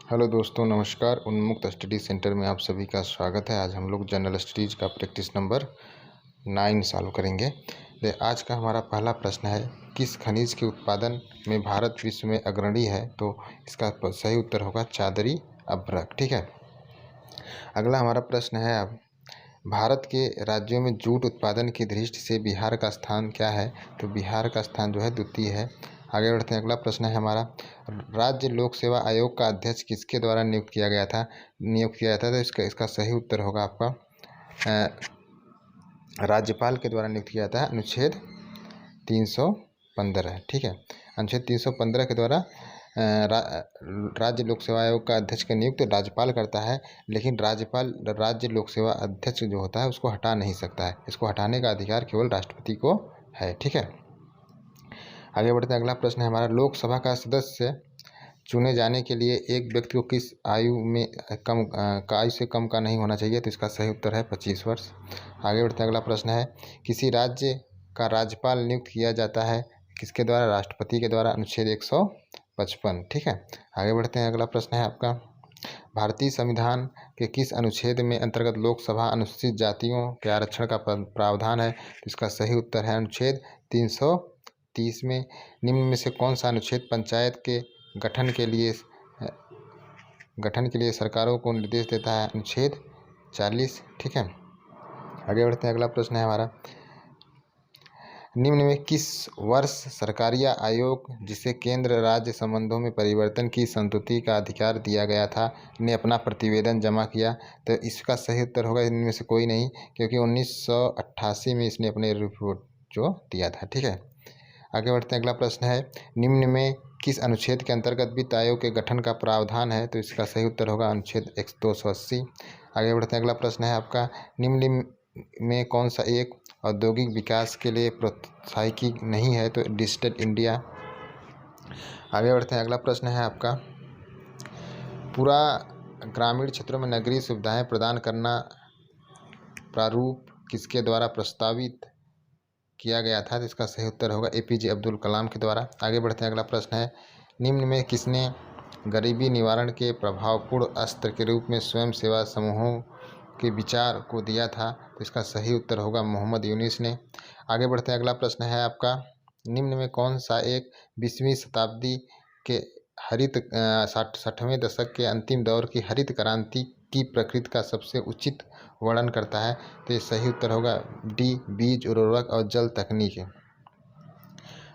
Hello दोस्तों, नमस्कार। उन्मुक्त स्टडी सेंटर में आप सभी का स्वागत है। आज हम लोग जनरल स्टडीज़ का प्रैक्टिस नंबर 9 सॉल्व करेंगे। आज का हमारा पहला प्रश्न है, किस खनिज के उत्पादन में भारत विश्व में अग्रणी है? तो इसका सही उत्तर होगा चादरी अभ्रक। ठीक है। अगला हमारा प्रश्न है, अब भारत के राज्यों में जूट उत्पादन की दृष्टि से बिहार का स्थान क्या है? तो बिहार का स्थान जो है द्वितीय है। आगे बढ़ते हैं। अगला प्रश्न है हमारा, राज्य लोक सेवा आयोग का अध्यक्ष किसके द्वारा नियुक्त किया गया था? तो इसका सही उत्तर होगा आपका राज्यपाल के द्वारा नियुक्त किया जाता है। अनुच्छेद 315। ठीक है। अनुच्छेद 315 के द्वारा राज्य लोक सेवा आयोग का अध्यक्ष का नियुक्त राज्यपाल करता है, लेकिन राज्यपाल राज्य लोक सेवा अध्यक्ष जो होता है उसको हटा नहीं सकता है। इसको हटाने का अधिकार केवल राष्ट्रपति को है। ठीक है। आगे बढ़ते हैं। अगला प्रश्न है हमारा, लोकसभा का सदस्य चुने जाने के लिए एक व्यक्ति को किस आयु से कम का नहीं होना चाहिए? तो इसका सही उत्तर है 25 वर्ष। आगे बढ़ते हैं। अगला प्रश्न है, किसी राज्य का राज्यपाल नियुक्त किया जाता है किसके द्वारा? राष्ट्रपति के द्वारा। अनुच्छेद 155। ठीक है। आगे बढ़ते हैं। अगला प्रश्न है आपका, भारतीय संविधान के किस अनुच्छेद में अंतर्गत लोकसभा अनुसूचित जातियों के आरक्षण का प्रावधान है? तो इसका सही उत्तर है अनुच्छेद 330 में। निम्न में से कौन सा अनुच्छेद पंचायत के गठन के लिए सरकारों को निर्देश देता है? अनुच्छेद 40। ठीक है। आगे बढ़ते हैं। अगला प्रश्न है हमारा, निम्न में किस वर्ष सरकारिया आयोग, जिसे केंद्र राज्य संबंधों में परिवर्तन की संस्तुति का अधिकार दिया गया था, ने अपना प्रतिवेदन जमा किया? तो इसका सही उत्तर होगा इनमें से कोई नहीं, क्योंकि 1988 में इसने अपने रिपोर्ट जो दिया था। ठीक है। आगे बढ़ते हैं। अगला प्रश्न है, निम्न में किस अनुच्छेद के अंतर्गत वित्त आयोग के गठन का प्रावधान है? तो इसका सही उत्तर होगा अनुच्छेद 280। आगे बढ़ते हैं। अगला प्रश्न है आपका, निम्न में कौन सा एक औद्योगिक विकास के लिए प्रोत्साहकी नहीं है? तो डिजिटल इंडिया। आगे बढ़ते हैं। अगला प्रश्न है आपका, पूरा ग्रामीण क्षेत्रों में नगरीय सुविधाएं प्रदान करना प्रारूप किसके द्वारा प्रस्तावित किया गया था? तो इसका सही उत्तर होगा APJ अब्दुल कलाम के द्वारा। आगे बढ़ते हैं। अगला प्रश्न है, निम्न में किसने गरीबी निवारण के प्रभावपूर्ण अस्त्र के रूप में स्वयं सेवा समूहों के विचार को दिया था? तो इसका सही उत्तर होगा मोहम्मद यूनिस ने। आगे बढ़ते हैं। अगला प्रश्न है आपका, निम्न में कौन सा एक 20वीं शताब्दी के 60वें दशक के अंतिम दौर की हरित क्रांति की प्रकृति का सबसे उचित वर्णन करता है? तो ये सही उत्तर होगा डी, बीज उर्वरक और जल तकनीक।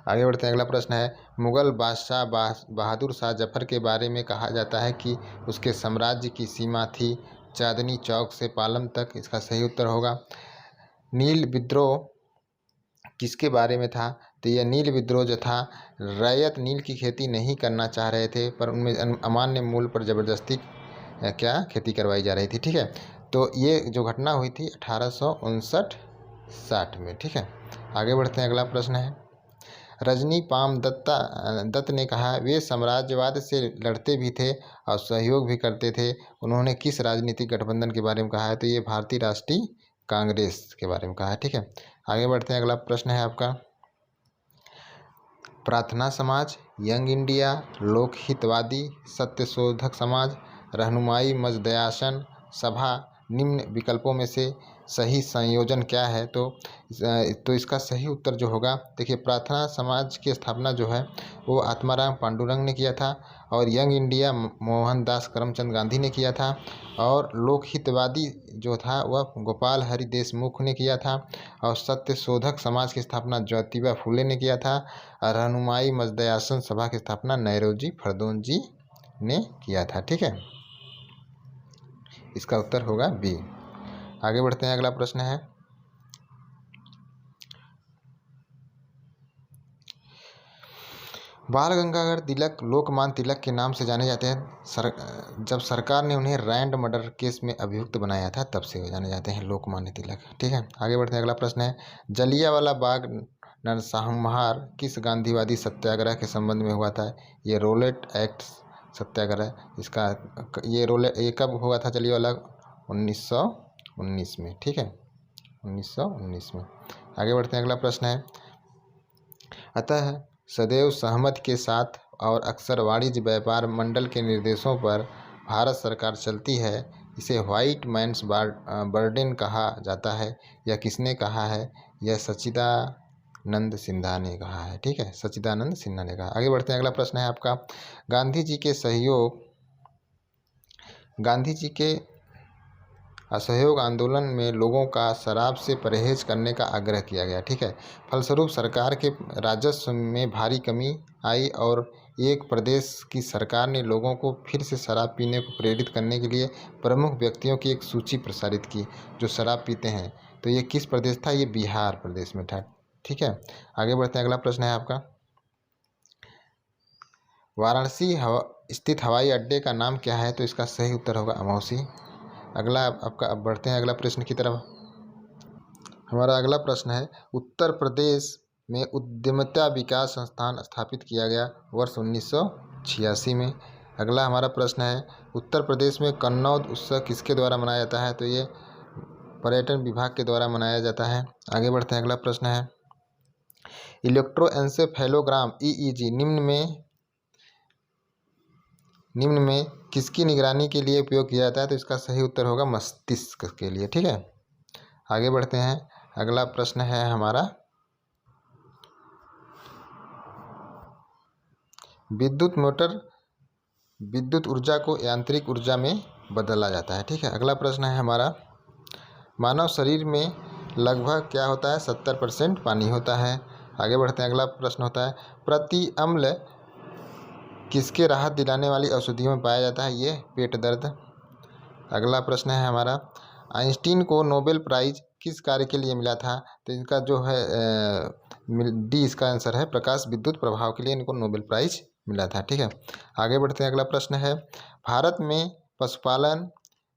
आगे बढ़ते हैं। अगला प्रश्न है, मुगल बादशाह बहादुर शाह जफर के बारे में कहा जाता है कि उसके साम्राज्य की सीमा थी चांदनी चौक से पालम तक। इसका सही उत्तर होगा। नील विद्रोह किसके बारे में था? तो यह नील विद्रोह जो था, रैयत नील की खेती नहीं करना चाह रहे थे, पर उनमें अमान्य मूल्य पर ज़बरदस्ती खेती करवाई जा रही थी। ठीक है। तो ये जो घटना हुई थी 1859-60 में। ठीक है। आगे बढ़ते हैं। अगला प्रश्न है, रजनी पाम दत्त ने कहा वे साम्राज्यवाद से लड़ते भी थे और सहयोग भी करते थे। उन्होंने किस राजनीतिक गठबंधन के बारे में कहा है? तो ये भारतीय राष्ट्रीय कांग्रेस के बारे में कहा है। ठीक है। आगे बढ़ते हैं। अगला प्रश्न है आपका, प्रार्थना समाज, यंग इंडिया, लोकहितवादी, सत्यशोधक समाज, रहनुमाई मजदयासन सभा, निम्न विकल्पों में से सही संयोजन क्या है? तो इसका सही उत्तर जो होगा, देखिए, प्रार्थना समाज की स्थापना जो है वो आत्माराम पांडुरंग ने किया था, और यंग इंडिया मोहनदास करमचंद गांधी ने किया था, और लोकहितवादी जो था वह गोपाल हरि देशमुख ने किया था, और सत्यशोधक समाज की स्थापना ज्योतिबा फूले ने किया था, और रहनुमाई मजदयासन सभा की स्थापना नौरोजी फरदौन ने किया था। ठीक है। इसका उत्तर होगा बी। आगे बढ़ते हैं। अगला प्रश्न है, बाल गंगाधर तिलक लोकमान्य तिलक के नाम से जाने जाते हैं। जब सरकार ने उन्हें रैंड मर्डर केस में अभियुक्त बनाया था तब से जाने जाते हैं लोकमान्य तिलक। ठीक है। आगे बढ़ते हैं। अगला प्रश्न है, जलियांवाला बाग नरसंहार किस गांधीवादी सत्याग्रह के संबंध में हुआ था? ये रोलेट एक्ट सत्याग्रह। इसका ये कब हुआ था जलियांवाला? 1919 में। ठीक है। 1919 में। आगे बढ़ते हैं। अगला प्रश्न है, अतः सदैव सहमति के साथ और अक्सर वाणिज्य व्यापार मंडल के निर्देशों पर भारत सरकार चलती है, इसे व्हाइट मैन्स बर्डन कहा जाता है। यह किसने कहा है? यह सच्चिदानंद सिन्हा ने कहा है। ठीक है, सच्चिदानंद सिन्हा ने कहा। आगे बढ़ते हैं, अगला प्रश्न है आपका, गांधी जी के असहयोग आंदोलन में लोगों का शराब से परहेज करने का आग्रह किया गया। ठीक है, फलस्वरूप सरकार के राजस्व में भारी कमी आई और एक प्रदेश की सरकार ने लोगों को फिर से शराब पीने को प्रेरित करने के लिए प्रमुख व्यक्तियों की एक सूची प्रसारित की जो शराब पीते हैं। तो ये किस प्रदेश था? ये बिहार प्रदेश में था। ठीक है, आगे बढ़ते हैं, अगला प्रश्न है आपका, वाराणसी स्थित हवाई अड्डे का नाम क्या है? तो इसका सही उत्तर होगा अमौसी। अगला आपका, अब बढ़ते हैं अगला प्रश्न की तरफ। हमारा अगला प्रश्न है, उत्तर प्रदेश में उद्यमिता विकास संस्थान स्थापित किया गया वर्ष 1986 में। अगला हमारा प्रश्न है, उत्तर प्रदेश में कन्नौद उत्सव किसके द्वारा मनाया जाता है? तो ये पर्यटन विभाग के द्वारा मनाया जाता है। आगे बढ़ते हैं, अगला प्रश्न है, इलेक्ट्रोएन्सेफेलोग्राम EEG निम्न में किसकी निगरानी के लिए उपयोग किया जाता है? तो इसका सही उत्तर होगा मस्तिष्क के लिए। ठीक है, आगे बढ़ते हैं, अगला प्रश्न है हमारा, विद्युत ऊर्जा को यांत्रिक ऊर्जा में बदला जाता है। ठीक है, अगला प्रश्न है हमारा, मानव शरीर में लगभग क्या होता है? 70% पानी होता है। आगे बढ़ते हैं, अगला प्रश्न होता है, प्रति अम्ल किसके राहत दिलाने वाली औषधियों में पाया जाता है? ये पेट दर्द। अगला प्रश्न है हमारा, आइंस्टीन को नोबेल प्राइज किस कार्य के लिए मिला था? तो इनका जो है डी इसका आंसर है, प्रकाश विद्युत प्रभाव के लिए इनको नोबेल प्राइज मिला था। ठीक है, आगे बढ़ते हैं, अगला प्रश्न है, भारत में पशुपालन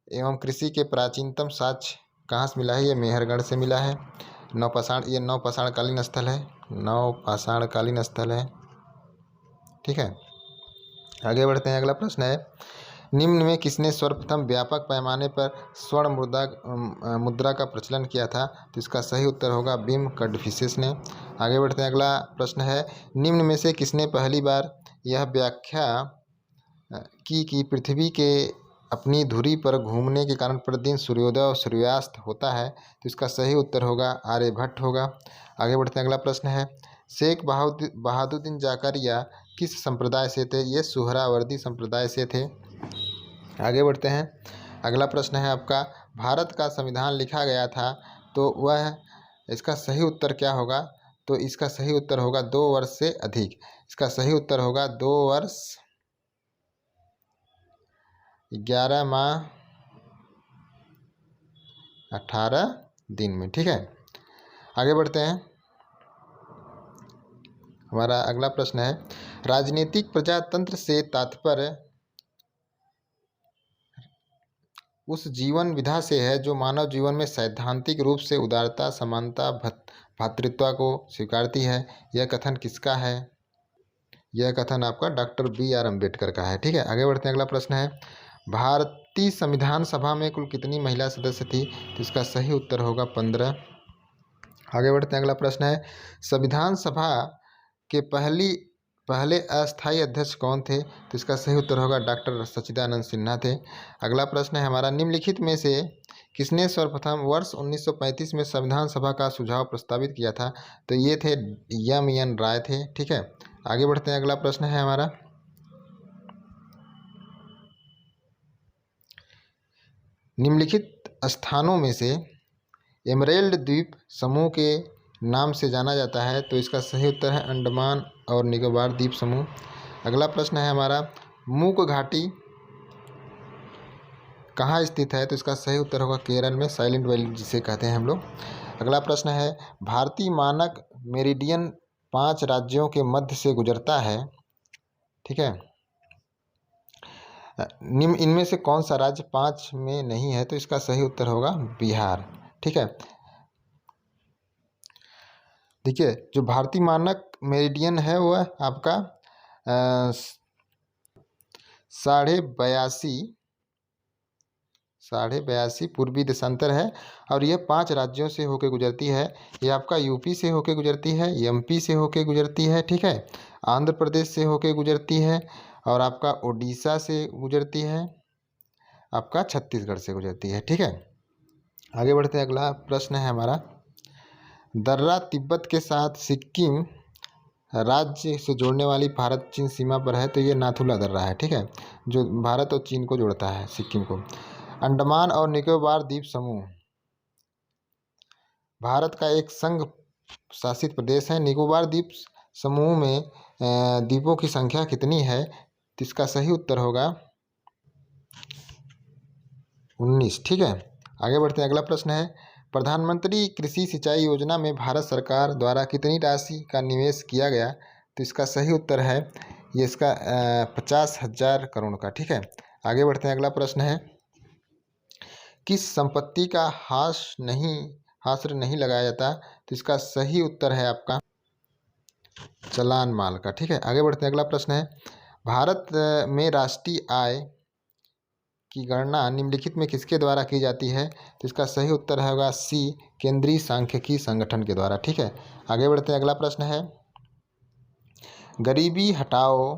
एवं कृषि के प्राचीनतम साक्ष्य कहाँ से मिला है? ये मेहरगढ़ से मिला है। ये नवपाषाणकालीन स्थल है। ठीक है, आगे बढ़ते हैं, अगला प्रश्न है, निम्न में किसने सर्वप्रथम व्यापक पैमाने पर स्वर्ण मुद्रा का प्रचलन किया था? तो इसका सही उत्तर होगा बिम कडफिसेस ने। आगे बढ़ते हैं, अगला प्रश्न है, निम्न में से किसने पहली बार यह व्याख्या की कि पृथ्वी के अपनी धुरी पर घूमने के कारण प्रतिदिन सूर्योदय और सूर्यास्त होता है? तो इसका सही उत्तर होगा आर्यभट्ट होगा। आगे बढ़ते हैं, अगला प्रश्न है, शेख बहादुद्दीन जाकरिया किस संप्रदाय से थे? ये सुहरावर्दी संप्रदाय से थे। आगे बढ़ते हैं, अगला प्रश्न है आपका, भारत का संविधान लिखा गया था तो वह, इसका सही उत्तर क्या होगा? तो इसका सही उत्तर होगा 2 वर्ष से अधिक। इसका सही उत्तर होगा 2 वर्ष 11 माह 18 दिन में। ठीक है, आगे बढ़ते हैं, हमारा अगला प्रश्न है, राजनीतिक प्रजातंत्र से तात्पर्य उस जीवन विधा से है जो मानव जीवन में सैद्धांतिक रूप से उदारता, समानता, भ्रातृत्व को स्वीकारती है। यह कथन किसका है? यह कथन आपका डॉक्टर BR अम्बेडकर का है। ठीक है, आगे बढ़ते हैं, अगला प्रश्न है, भारतीय संविधान सभा में कुल कितनी महिला सदस्य थी? तो इसका सही उत्तर होगा 15। आगे बढ़ते हैं, अगला प्रश्न है, संविधान सभा के पहले अस्थायी अध्यक्ष कौन थे? तो इसका सही उत्तर होगा डॉक्टर सच्चिदानंद सिन्हा थे। अगला प्रश्न है हमारा, निम्नलिखित में से किसने सर्वप्रथम वर्ष 1935 में संविधान सभा का सुझाव प्रस्तावित किया था? तो ये थे MN राय थे। ठीक है, आगे बढ़ते हैं, अगला प्रश्न है हमारा, निम्नलिखित स्थानों में से एमरेल्ड द्वीप समूह के नाम से जाना जाता है? तो इसका सही उत्तर है अंडमान और निकोबार द्वीप समूह। अगला प्रश्न है हमारा, मूक घाटी कहाँ स्थित है? तो इसका सही उत्तर होगा केरल में, साइलेंट वैली जिसे कहते हैं हम लोग। अगला प्रश्न है, भारतीय मानक मेरिडियन 5 राज्यों के मध्य से गुजरता है। ठीक है, इनमें से कौन सा राज्य 5 में नहीं है? तो इसका सही उत्तर होगा बिहार। ठीक है, देखिए, जो भारतीय मानक मेरिडियन है वह आपका 82.5 पूर्वी देशांतर है और यह 5 राज्यों से होकर गुजरती है। ये आपका यूपी से होकर गुजरती है, MP से होकर गुजरती है, ठीक है, आंध्र प्रदेश से होकर गुजरती है और आपका उड़ीसा से गुजरती है, आपका छत्तीसगढ़ से गुजरती है। ठीक है, आगे बढ़ते हैं। अगला प्रश्न है हमारा, दर्रा तिब्बत के साथ सिक्किम राज्य से जोड़ने वाली भारत चीन सीमा पर है, तो ये नाथुला दर्रा है। ठीक है, जो भारत और चीन को जोड़ता है, सिक्किम को। अंडमान और निकोबार द्वीप समूह भारत का एक संघ शासित प्रदेश है। निकोबार द्वीप समूह में द्वीपों की संख्या कितनी है? तो इसका सही उत्तर होगा 19। ठीक है, आगे बढ़ते हैं। अगला प्रश्न है, प्रधानमंत्री कृषि सिंचाई योजना में भारत सरकार द्वारा कितनी राशि का निवेश किया गया? तो इसका सही उत्तर है ये इसका 50,000 करोड़ का। ठीक है, आगे बढ़ते हैं। अगला प्रश्न है, किस संपत्ति का हाशिर नहीं लगाया जाता? तो इसका सही उत्तर है आपका चालान माल का। ठीक है, आगे बढ़ते हैं। अगला प्रश्न है, भारत में राष्ट्रीय आय की गणना निम्नलिखित में किसके द्वारा की जाती है? तो इसका सही उत्तर होगा सी, केंद्रीय सांख्यिकी संगठन के द्वारा। ठीक है, आगे बढ़ते हैं। अगला प्रश्न है, गरीबी हटाओ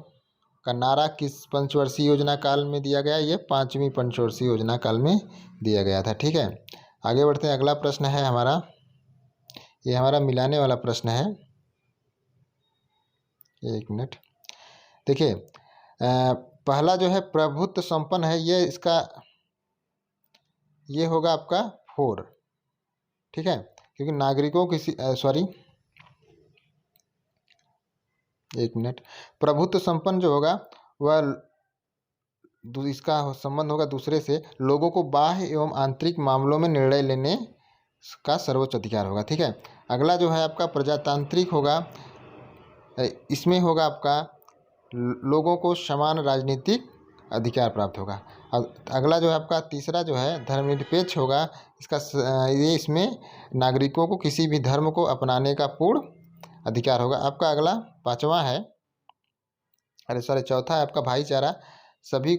का नारा किस पंचवर्षीय योजना काल में दिया गया? ये 5वीं पंचवर्षीय योजना काल में दिया गया था। ठीक है, आगे बढ़ते हैं। अगला प्रश्न है हमारा, ये हमारा मिलाने वाला प्रश्न है। एक मिनट, देखिए पहला जो है प्रभुत्व संपन्न है, ये होगा आपका 4। ठीक है, क्योंकि नागरिकों की एक मिनट, प्रभुत्व संपन्न जो होगा वह इसका संबंध होगा दूसरे से, लोगों को बाह्य एवं आंतरिक मामलों में निर्णय लेने का सर्वोच्च अधिकार होगा। ठीक है, अगला जो है आपका प्रजातांत्रिक होगा, इसमें होगा आपका लोगों को समान राजनीतिक अधिकार प्राप्त होगा। अगला जो है आपका तीसरा जो है धर्मनिरपेक्ष होगा, ये इसमें नागरिकों को किसी भी धर्म को अपनाने का पूर्ण अधिकार होगा। आपका अगला चौथा है आपका भाईचारा, सभी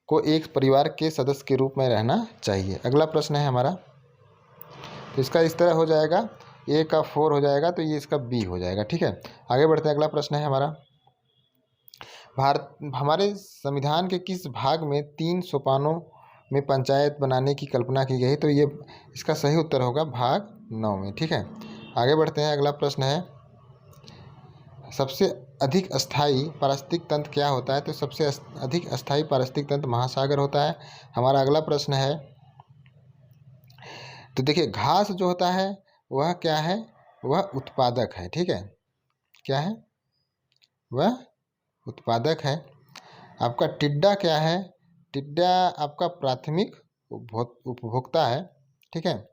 को एक परिवार के सदस्य के रूप में रहना चाहिए। अगला प्रश्न है हमारा, तो इसका इस तरह हो जाएगा, ए का 4 हो जाएगा, तो ये इसका बी हो जाएगा। ठीक है, आगे बढ़ते हैं। अगला प्रश्न है हमारा, हमारे संविधान के किस भाग में 3 सोपानों में पंचायत बनाने की कल्पना की गई? तो ये इसका सही उत्तर होगा भाग 9 में। ठीक है, आगे बढ़ते हैं। अगला प्रश्न है, सबसे अधिक अस्थायी पारिस्थितिक तंत्र क्या होता है? तो सबसे अधिक अस्थायी पारिस्थितिक तंत्र महासागर होता है। हमारा अगला प्रश्न है, तो देखिए घास जो होता है वह क्या है? वह उत्पादक है। ठीक है, क्या है? वह उत्पादक है। आपका टिड्डा क्या है? टिड्डा आपका प्राथमिक उपभोक्ता है। ठीक है,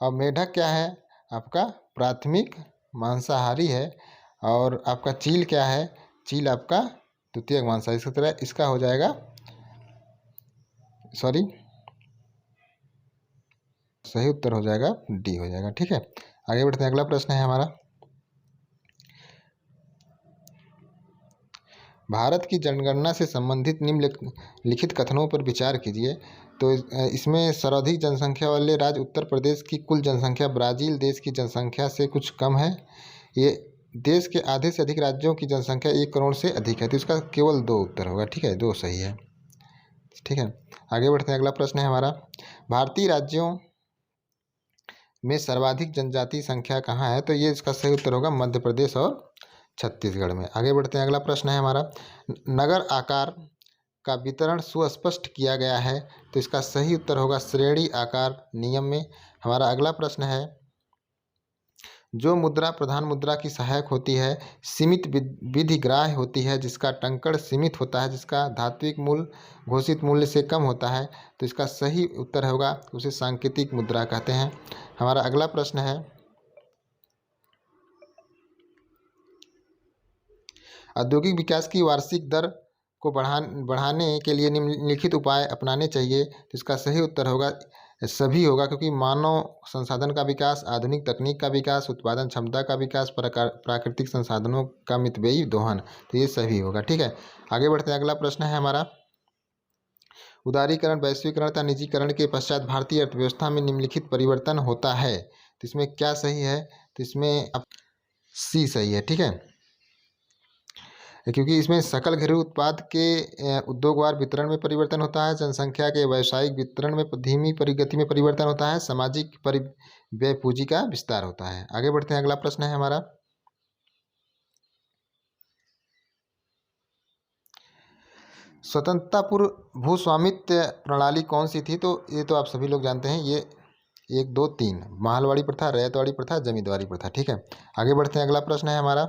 और मेढक क्या है? आपका प्राथमिक मांसाहारी है। और आपका चील क्या है? चील आपका द्वितीयक मांसाहारी। इसी तरह इसका हो जाएगा सही उत्तर हो जाएगा डी हो जाएगा। ठीक है, आगे बढ़ते हैं। अगला प्रश्न है हमारा, भारत की जनगणना से संबंधित निम्नलिखित कथनों पर विचार कीजिए। तो इसमें सर्वाधिक जनसंख्या वाले राज्य उत्तर प्रदेश की कुल जनसंख्या ब्राज़ील देश की जनसंख्या से कुछ कम है। ये देश के आधे से अधिक राज्यों की जनसंख्या 1 करोड़ से अधिक है, तो इसका केवल 2 उत्तर होगा। ठीक है, 2 सही है। ठीक है, आगे बढ़ते हैं। अगला प्रश्न है हमारा, भारतीय राज्यों में सर्वाधिक जनजाति संख्या कहाँ है? तो ये इसका सही उत्तर होगा मध्य प्रदेश और छत्तीसगढ़ में। आगे बढ़ते हैं। अगला प्रश्न है हमारा, नगर आकार का वितरण सुस्पष्ट किया गया है, तो इसका सही उत्तर होगा श्रेणी आकार नियम में। हमारा अगला प्रश्न है, जो मुद्रा प्रधान मुद्रा की सहायक होती है सीमित विधिग्राह्य होती है, जिसका टंकण सीमित होता है, जिसका धात्विक मूल्य घोषित मूल्य से कम होता है, तो इसका सही उत्तर होगा उसे सांकेतिक मुद्रा कहते हैं। हमारा अगला प्रश्न है, औद्योगिक विकास की वार्षिक दर को बढ़ाने के लिए निम्नलिखित उपाय अपनाने चाहिए, तो इसका सही उत्तर होगा सभी होगा, क्योंकि मानव संसाधन का विकास, आधुनिक तकनीक का विकास, उत्पादन क्षमता का विकास, प्राकृतिक संसाधनों का मितव्ययी दोहन, तो ये सभी होगा। ठीक है, आगे बढ़ते हैं। अगला प्रश्न है हमारा, उदारीकरण, वैश्वीकरण तथा निजीकरण के पश्चात भारतीय अर्थव्यवस्था में निम्नलिखित परिवर्तन होता है, तो इसमें क्या सही है? तो इसमें सी सही है। ठीक है, क्योंकि इसमें सकल घरेलू उत्पाद के उद्योगवार वितरण में परिवर्तन होता है, जनसंख्या के व्यावसायिक वितरण में धीमी प्रगति में परिवर्तन होता है, सामाजिक परिव्यय पूंजी का विस्तार होता है। आगे बढ़ते हैं, अगला प्रश्न है हमारा, स्वतंत्रता पूर्व भूस्वामित्व प्रणाली कौन सी थी? तो ये तो आप सभी लोग जानते हैं, ये 1 2 3 महलवाड़ी प्रथा, रैयतवाड़ी प्रथा, जमींदारी प्रथा। ठीक है, आगे बढ़ते हैं, अगला प्रश्न है हमारा,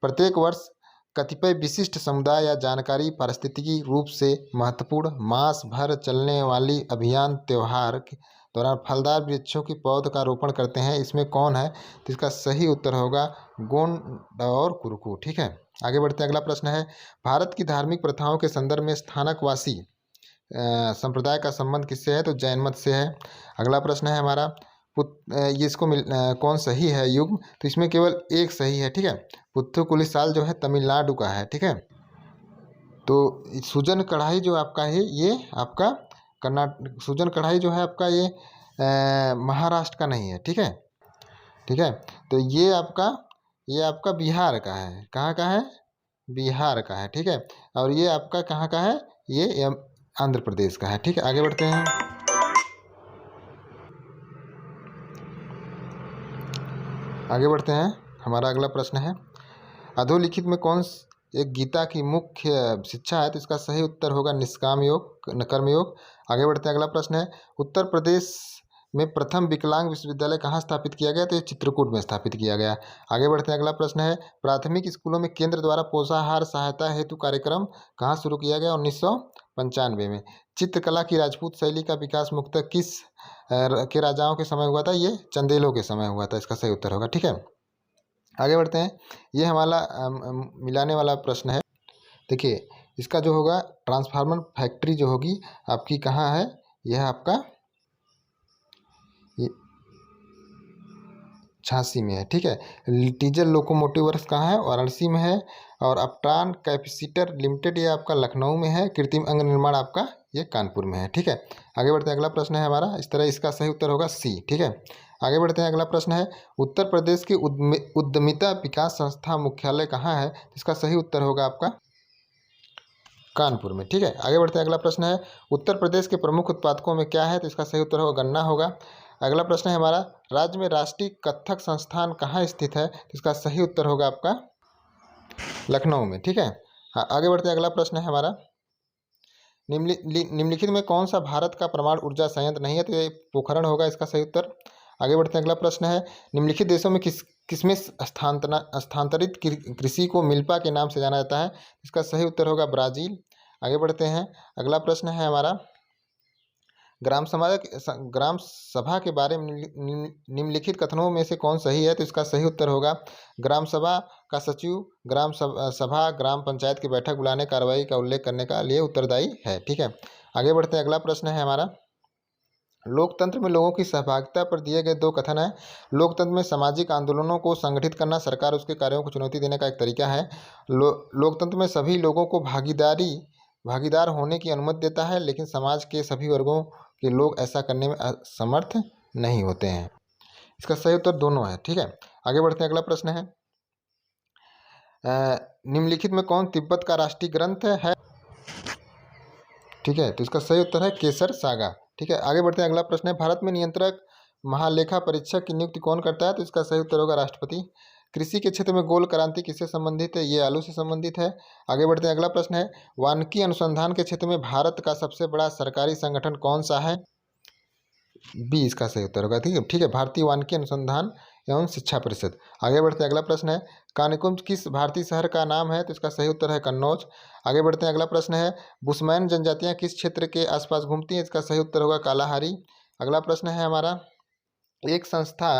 प्रत्येक वर्ष कतिपय विशिष्ट समुदाय या जानकारी पारिस्थितिकी रूप से महत्वपूर्ण मास भर चलने वाली अभियान त्योहार के दौरान फलदार वृक्षों की पौध का रोपण करते हैं, इसमें कौन है? तो इसका सही उत्तर होगा गोंड और कुरुकू। ठीक है, आगे बढ़ते हैं, अगला प्रश्न है, भारत की धार्मिक प्रथाओं के संदर्भ में स्थानकवासी संप्रदाय का संबंध किससे है? तो जैन मत से है। अगला प्रश्न है हमारा, ये इसको कौन सही है युग्म? तो इसमें केवल एक सही है। ठीक है, पुथुकुलिसाल जो है तमिलनाडु का है। ठीक है, तो सुजन कढ़ाई जो आपका है ये आपका सुजन कढ़ाई जो है आपका ये महाराष्ट्र का नहीं है। ठीक है, ठीक है, तो ये आपका बिहार का है। कहाँ का है? बिहार का है। ठीक है, और ये आपका कहाँ का है? ये आंध्र प्रदेश का है। ठीक है, आगे बढ़ते हैं, आगे बढ़ते हैं, हमारा अगला प्रश्न है, अधोलिखित में कौन एक गीता की मुख्य शिक्षा है? तो इसका सही उत्तर होगा निष्काम योग, कर्म योग। आगे बढ़ते हैं, अगला प्रश्न है, उत्तर प्रदेश में प्रथम विकलांग विश्वविद्यालय कहाँ स्थापित किया गया? तो ये चित्रकूट में स्थापित किया गया। आगे बढ़ते हैं, अगला प्रश्न है, प्राथमिक स्कूलों में केंद्र द्वारा पोषाहार सहायता हेतु कार्यक्रम कहाँ शुरू किया गया? 1995 में। चित्रकला की राजपूत शैली का विकास मुख्यतः किस के राजाओं के समय हुआ था? ये चंदेलों के समय हुआ था। इसका सही उत्तर होगा। ठीक है, आगे बढ़ते हैं, ये हमारा मिलाने वाला प्रश्न है। देखिए, इसका जो होगा ट्रांसफार्मर फैक्ट्री जो होगी आपकी कहाँ है? यह आपका झांसी में है। ठीक है, डीजल लोकोमोटिव वर्क्स कहाँ है? वाराणसी में है। और अपट्रान कैपेसिटर लिमिटेड ये आपका लखनऊ में है। कृत्रिम अंग निर्माण आपका ये कानपुर में है। ठीक है, आगे बढ़ते हैं, अगला प्रश्न है हमारा, इस तरह इसका सही उत्तर होगा सी। ठीक है, आगे बढ़ते हैं, अगला प्रश्न है, उत्तर प्रदेश की उद्यमिता विकास संस्था मुख्यालय कहाँ है? इसका सही उत्तर होगा आपका कानपुर में। ठीक है, आगे बढ़ते हैं, अगला प्रश्न है, उत्तर प्रदेश के प्रमुख उत्पादकों में क्या है? तो इसका सही उत्तर होगा गन्ना होगा। अगला प्रश्न है हमारा, राज्य में राष्ट्रीय कथक संस्थान कहाँ स्थित है? तो इसका सही उत्तर होगा आपका लखनऊ में। ठीक है, हाँ, आगे बढ़ते हैं, अगला प्रश्न है हमारा, निम्नलिखित में कौन सा भारत का परमाणु ऊर्जा संयंत्र नहीं है? तो ये पोखरण होगा इसका सही उत्तर। आगे बढ़ते हैं, अगला प्रश्न है, निम्नलिखित देशों में किसमें स्थानांतरित कृषि को मिल्पा के नाम से जाना जाता है? इसका सही उत्तर होगा ब्राज़ील। आगे बढ़ते हैं, अगला प्रश्न है हमारा, ग्राम सभा के बारे में निम्नलिखित कथनों में से कौन सही है? तो इसका सही उत्तर होगा ग्राम सभा का सचिव ग्राम सभा ग्राम पंचायत की बैठक बुलाने कार्रवाई का उल्लेख करने का लिए उत्तरदायी है। ठीक है, आगे बढ़ते हैं, अगला प्रश्न है हमारा, लोकतंत्र में लोगों की सहभागिता पर दिए गए 2 कथन है। लोकतंत्र में सामाजिक आंदोलनों को संगठित करना सरकार उसके कार्यों को चुनौती देने का एक तरीका है। लोकतंत्र में सभी लोगों को भागीदार होने की अनुमति देता है, लेकिन समाज के सभी वर्गों के लोग ऐसा करने में असमर्थ नहीं होते हैं। इसका सही उत्तर दोनों है। ठीक है, आगे बढ़ते हैं, अगला प्रश्न है, निम्नलिखित में कौन तिब्बत का राष्ट्रीय ग्रंथ है? ठीक है, तो इसका सही उत्तर है केसर सागा। ठीक है, आगे बढ़ते हैं, अगला प्रश्न है, भारत में नियंत्रक महालेखा परीक्षक की नियुक्ति कौन करता है? तो इसका सही उत्तर होगा राष्ट्रपति। कृषि के क्षेत्र में गोल क्रांति किससे संबंधित है? ये आलू से संबंधित है। आगे बढ़ते हैं, अगला प्रश्न है, वानिकी अनुसंधान के क्षेत्र में भारत का सबसे बड़ा सरकारी संगठन कौन सा है? बी इसका सही उत्तर होगा। ठीक है, ठीक है, भारतीय वानिकी अनुसंधान एवं शिक्षा परिषद। आगे बढ़ते हैं, अगला प्रश्न है, कानिकुंज किस भारतीय शहर का नाम है? तो इसका सही उत्तर है कन्नौज। आगे बढ़ते हैं, अगला प्रश्न है, बुशमैन जनजातियां किस क्षेत्र के आसपास घूमती हैं? इसका सही उत्तर होगा कालाहारी। अगला प्रश्न है हमारा, एक संस्था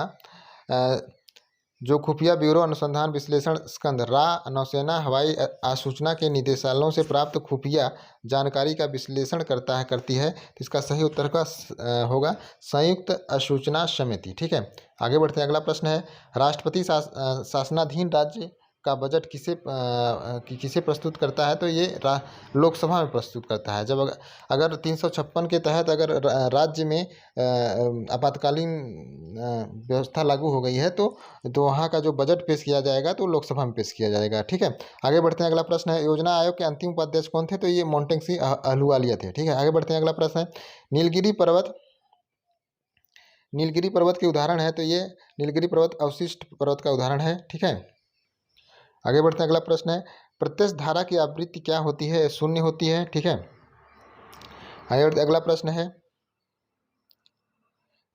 जो खुफिया ब्यूरो अनुसंधान विश्लेषण स्कंद रा नौसेना हवाई आसूचना के निदेशालयों से प्राप्त खुफिया जानकारी का विश्लेषण करती है। तो इसका सही उत्तर का होगा संयुक्त आसूचना समिति। ठीक है, आगे बढ़ते हैं, अगला प्रश्न है, राष्ट्रपति शासनाधीन राज्य का बजट किसे प्रस्तुत करता है, तो ये लोकसभा में प्रस्तुत करता है। जब अगर 356 के तहत अगर राज्य में आपातकालीन व्यवस्था लागू हो गई है तो वहाँ का जो बजट पेश किया जाएगा तो लोकसभा में पेश किया जाएगा। ठीक है, आगे बढ़ते हैं। अगला प्रश्न है, योजना आयोग के अंतिम उपाध्यक्ष कौन थे, तो ये मोंटेक सिंह अहलूवालिया थे। ठीक है, आगे बढ़ते हैं। अगला प्रश्न है, नीलगिरी पर्वत के उदाहरण है, तो ये नीलगिरी पर्वत अवशिष्ट पर्वत का उदाहरण है। ठीक है, आगे बढ़ते हैं। अगला प्रश्न है, प्रत्यक्ष धारा की आवृत्ति क्या होती है, शून्य होती है। ठीक है, आगे बढ़ते। अगला प्रश्न है,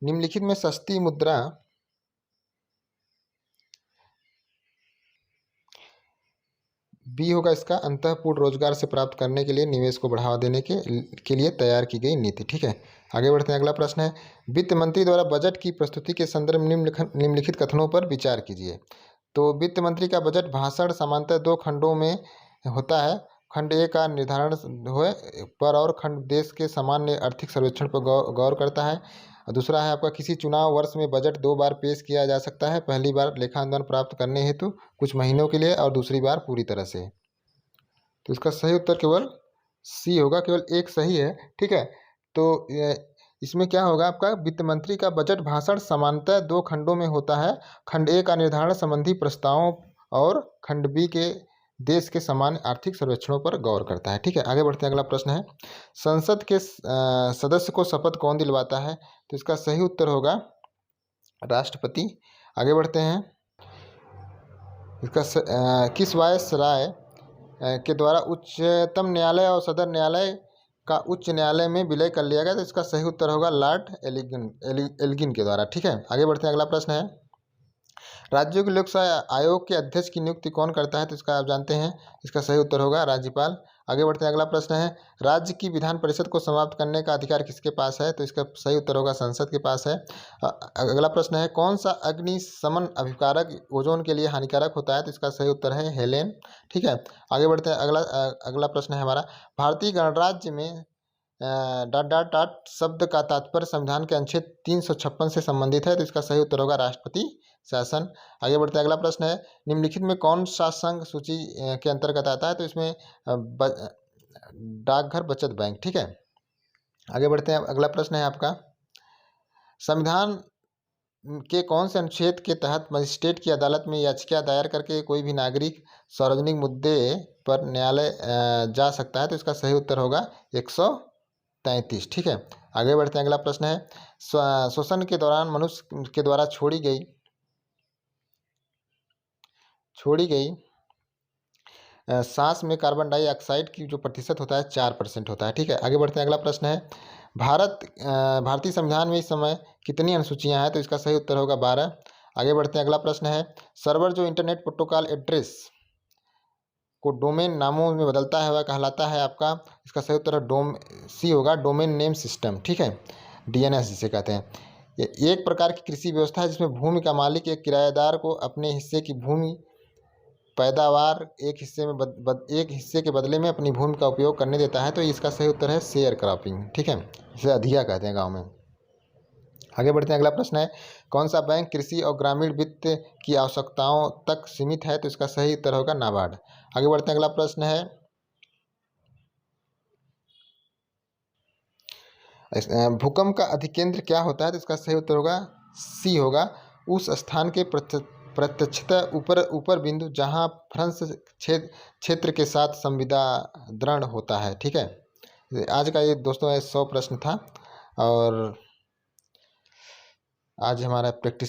निम्नलिखित में सस्ती मुद्रा बी होगा इसका, अंतःपूर्ण रोजगार से प्राप्त करने के लिए निवेश को बढ़ावा देने के लिए तैयार की गई नीति। ठीक है, आगे बढ़ते हैं। अगला प्रश्न है, वित्त मंत्री द्वारा बजट की प्रस्तुति के संदर्भ में निम्नलिखित कथनों पर विचार कीजिए। तो वित्त मंत्री का बजट भाषण सामान्यतः 2 खंडों में होता है। खंड ए का निर्धारण पर और खंड देश के सामान्य आर्थिक सर्वेक्षण पर गौर करता है। दूसरा है आपका, किसी चुनाव वर्ष में बजट 2 बार पेश किया जा सकता है, पहली बार लेखा अनुदान प्राप्त करने हेतु कुछ महीनों के लिए और दूसरी बार पूरी तरह से। तो इसका सही उत्तर केवल सी होगा, केवल एक सही है। ठीक है, तो इसमें क्या होगा, आपका वित्त मंत्री का बजट भाषण सामान्यतः 2 खंडों में होता है। खंड ए का निर्धारण संबंधी प्रस्तावों और खंड बी के देश के सामान्य आर्थिक सर्वेक्षणों पर गौर करता है। ठीक है, आगे बढ़ते हैं। अगला प्रश्न है, संसद के सदस्य को शपथ कौन दिलवाता है, तो इसका सही उत्तर होगा राष्ट्रपति। आगे बढ़ते हैं। इसका किस वायसराय के द्वारा उच्चतम न्यायालय और सदर न्यायालय का उच्च न्यायालय में विलय कर लिया गया, तो इसका सही उत्तर होगा लॉर्ड एल्गिन के द्वारा। ठीक है, आगे बढ़ते हैं। अगला प्रश्न है, राज्यों के लोकसेवा आयोग के अध्यक्ष की नियुक्ति कौन करता है, तो इसका आप जानते हैं, इसका सही उत्तर होगा राज्यपाल। आगे बढ़ते हैं। अगला प्रश्न है, राज्य की विधान परिषद को समाप्त करने का अधिकार किसके पास है, तो इसका सही उत्तर होगा संसद के पास है। अगला प्रश्न है, कौन सा अग्निशमन अभिकारक ओजोन के लिए हानिकारक होता है, तो इसका सही उत्तर है हेलेन। ठीक है, आगे बढ़ते हैं। अगला प्रश्न है हमारा, भारतीय गणराज्य में डॉट डॉट डॉट शब्द का तात्पर्य संविधान के अनुच्छेद 356 से संबंधित है, तो इसका सही उत्तर होगा राष्ट्रपति शासन। आगे बढ़ते हैं। अगला प्रश्न है, निम्नलिखित में कौन सा संघ सूची के अंतर्गत आता है, तो इसमें डाकघर बचत बैंक। ठीक है, आगे बढ़ते हैं। अगला प्रश्न है आपका, संविधान के कौन से अनुच्छेद के तहत मजिस्ट्रेट की अदालत में याचिका दायर करके कोई भी नागरिक सार्वजनिक मुद्दे पर न्यायालय जा सकता है, तो इसका सही उत्तर होगा 133। ठीक है, आगे बढ़ते हैं। अगला प्रश्न है, श्वसन के दौरान मनुष्य के द्वारा छोड़ी गई सांस में कार्बन डाइऑक्साइड की जो प्रतिशत होता है 4% होता है। ठीक है, आगे बढ़ते हैं। अगला प्रश्न है, भारतीय संविधान में इस समय कितनी अनुसूचियां हैं, तो इसका सही उत्तर होगा 12। आगे बढ़ते हैं। अगला प्रश्न है, सर्वर जो इंटरनेट प्रोटोकॉल एड्रेस को डोमेन नामों में बदलता है वह कहलाता है आपका, इसका सही उत्तर है सी होगा, डोमेन नेम सिस्टम। ठीक है, DNS जिसे कहते हैं। ये एक प्रकार की कृषि व्यवस्था है जिसमें भूमि का मालिक एक किराएदार को अपने हिस्से की भूमि पैदावार एक हिस्से के बदले में अपनी भूमि का उपयोग करने देता है, तो इसका सही उत्तर है शेयर क्रॉपिंग। ठीक है, इसे अधिया कहते हैं गांव में। आगे बढ़ते हैं। अगला प्रश्न है, कौन सा बैंक कृषि और ग्रामीण वित्त की आवश्यकताओं तक सीमित है, तो इसका सही उत्तर होगा नाबार्ड। आगे बढ़ते हैं। अगला प्रश्न है, भूकंप का अधिकेंद्र क्या होता है, तो इसका सही उत्तर होगा सी होगा, उस स्थान के प्रत्यक्षतः ऊपर बिंदु जहां फ्रंस क्षेत्र के साथ संविदा दृढ़ होता है। ठीक है, आज का ये दोस्तों 100 प्रश्न था और आज हमारा प्रैक्टिस